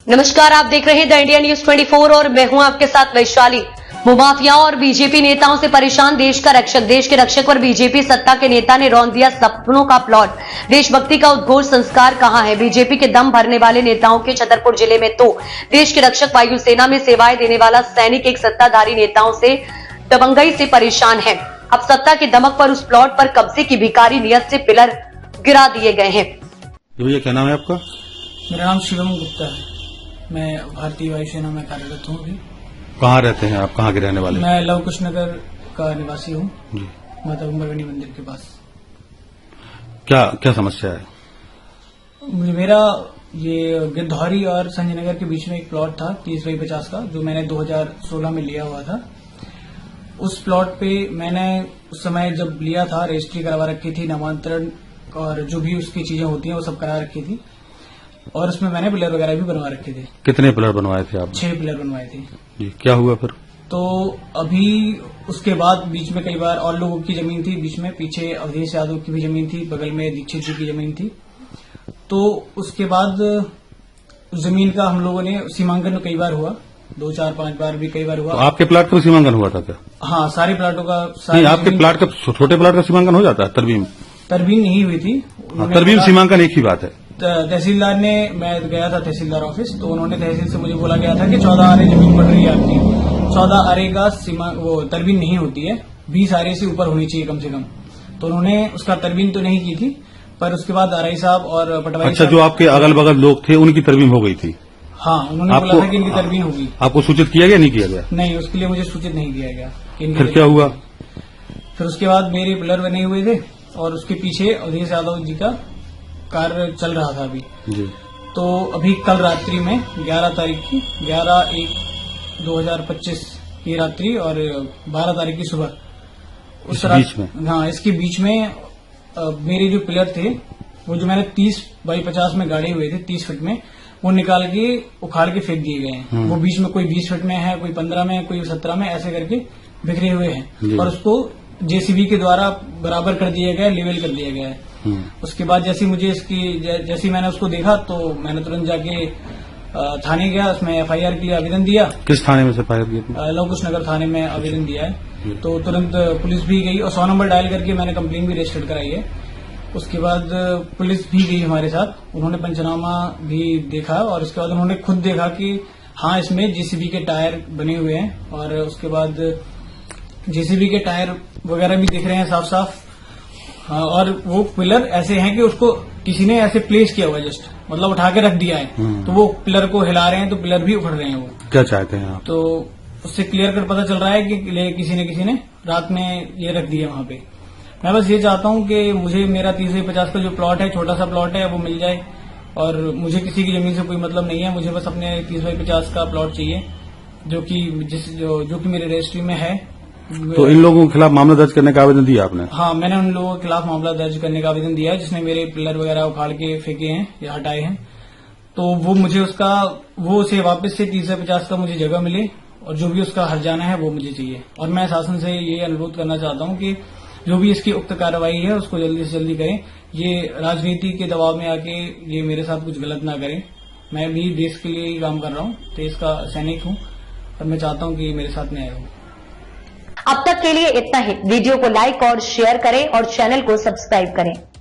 नमस्कार, आप देख रहे हैं द इंडिया न्यूज 24 और मैं हूं आपके साथ वैशाली। भूमाफियाओं और बीजेपी नेताओं से परेशान देश के रक्षक पर बीजेपी सत्ता के नेता ने रौंद दिया सपनों का प्लॉट। देशभक्ति का उद्घोष संस्कार कहां है? बीजेपी के दम भरने वाले नेताओं के छतरपुर जिले में तो देश के रक्षक वायुसेना में सेवाएं देने वाला सैनिक एक सत्ताधारी नेताओं से दबंगई से परेशान है। अब सत्ता के दमक पर उस प्लॉट पर कब्जे की भिखारी नियत से पिलर गिरा दिए गए हैं। भैया क्या नाम है आपका? मेरा नाम शिवम गुप्ता है। मैं भारतीय वायुसेना में कार्यरत हूँ अभी। कहाँ रहते हैं आप? कहाँ के रहने वाले? मैं लव कुश नगर का निवासी हूँ, जी। माता उम्रवनी मंदिर के पास। क्या क्या समस्या है? मेरा ये गिरधौरी और संजय नगर के बीच में एक प्लॉट था 30/50 का, जो मैंने 2016 में लिया हुआ था। उस प्लॉट पे मैंने उस समय जब लिया था रजिस्ट्री करवा रखी थी, नामांतरण और जो भी उसकी चीजें होती हैं वो सब करा रखी थी, और उसमें मैंने पिलर वगैरह भी बनवा रखे थे। कितने पिलर बनवाए थे आप? 6 पिलर बनवाए थे। जी, क्या हुआ फिर? तो अभी उसके बाद बीच में कई बार और लोगों की जमीन थी, बीच में पीछे अवधेश यादव की भी जमीन थी, बगल में दीक्षित जी की जमीन थी। तो उसके बाद उस जमीन का हम लोगों ने सीमांकन कई बार हुआ, 2, 4, 5 बार भी कई बार हुआ। तो आपके प्लाट का सीमांकन हुआ था क्या? हाँ, सारे प्लाटों का। नहीं, आपके प्लाट का छोटे प्लाट का सीमांकन हो जाता है? तरमीम नहीं हुई थी। तरमीम सीमांकन एक ही बात है। तहसीलदार ने, मैं गया था तहसीलदार ऑफिस, तो उन्होंने तहसील से मुझे बोला गया था कि 14 आरे जमीन पड़ रही है आपकी, 14 आरे का वो तरमीम नहीं होती है, 20 आरे से ऊपर होनी चाहिए कम से कम। तो उन्होंने उसका तरमीम तो नहीं की थी, पर उसके बाद आरआई साहब और पटवारी। अच्छा, जो आपके अगल बगल लोग थे उनकी तरमीम हो गई थी? हाँ, उन्होंने बोला था कि इनकी तरमीम होगी। आपको सूचित किया गया? नहीं किया गया? नहीं, उसके लिए मुझे सूचित नहीं किया गया। फिर क्या हुआ? फिर उसके बाद मेरे पिलर बने हुए थे और उसके पीछे अवधेश यादव जी का कार्य चल रहा था अभी जी। तो अभी कल रात्रि में 11 तारीख की 11/1/2025 की रात्रि और 12 तारीख की सुबह उस बीच में, हाँ, इसके बीच में मेरे जो पिलर थे वो जो मैंने 30/50 में गाड़े हुए थे 30 फीट में, वो निकाल के उखाड़ के फेंक दिए गए हैं। वो बीच में कोई 20 फीट में है, कोई 15 में, कोई 17 में, ऐसे करके बिखरे हुए हैं और उसको जेसीबी के द्वारा बराबर कर दिया गया, लेवल कर दिया गया है। उसके बाद जैसे मैंने उसको देखा तो मैंने तुरंत जाके थाने गया, उसमें एफआईआर के लिए आवेदन दिया। किस थाने में से एफआईआर किया? लव कुश नगर थाने में आवेदन दिया है। तो तुरंत पुलिस भी गई और 100 नंबर डायल करके मैंने कंप्लेन भी रजिस्टर कराई है। उसके बाद पुलिस भी गई हमारे साथ, उन्होंने पंचनामा भी देखा और उसके बाद उन्होंने खुद देखा कि हाँ, इसमें जेसीबी के टायर बने हुए हैं और उसके बाद जेसीबी के टायर वगैरह भी दिख रहे हैं साफ साफ। हाँ, और वो पिलर ऐसे हैं कि उसको किसी ने ऐसे प्लेस किया हुआ, जस्ट मतलब उठा के रख दिया है। तो वो पिलर को हिला रहे हैं तो पिलर भी उखड़ रहे हैं। वो क्या चाहते हैं आप? तो उससे क्लियर कर पता चल रहा है कि किसी ने रात में ये रख दिया वहां पे। मैं बस ये चाहता हूँ कि मुझे मेरा 30/50 का जो प्लॉट है, छोटा सा प्लॉट है, वो मिल जाए और मुझे किसी की जमीन से कोई मतलब नहीं है। मुझे बस अपने 30/50 का प्लॉट चाहिए जो कि मेरे रजिस्ट्री में है। तो इन लोगों के खिलाफ मामला दर्ज करने का आवेदन दिया आपने? हाँ, मैंने उन लोगों के खिलाफ मामला दर्ज करने का आवेदन दिया है जिसने मेरे पिलर वगैरह उखाड़ के फेंके हैं या हटाए हैं। तो वो उसे वापस से 30/50 का मुझे जगह मिले और जो भी उसका हर्जाना है वो मुझे चाहिए। और मैं शासन से ये अनुरोध करना चाहता हूँ कि जो भी इसकी उक्त कार्रवाई है उसको जल्दी से जल्दी करें। ये राजनीति के दबाव में आके ये मेरे साथ कुछ गलत ना करें। मैं भी देश के लिए ही काम कर रहा हूँ, देश का सैनिक हूँ और मैं चाहता हूँ कि मेरे साथ न्याय हो। अब तक के लिए इतना ही। वीडियो को लाइक और शेयर करें और चैनल को सब्सक्राइब करें।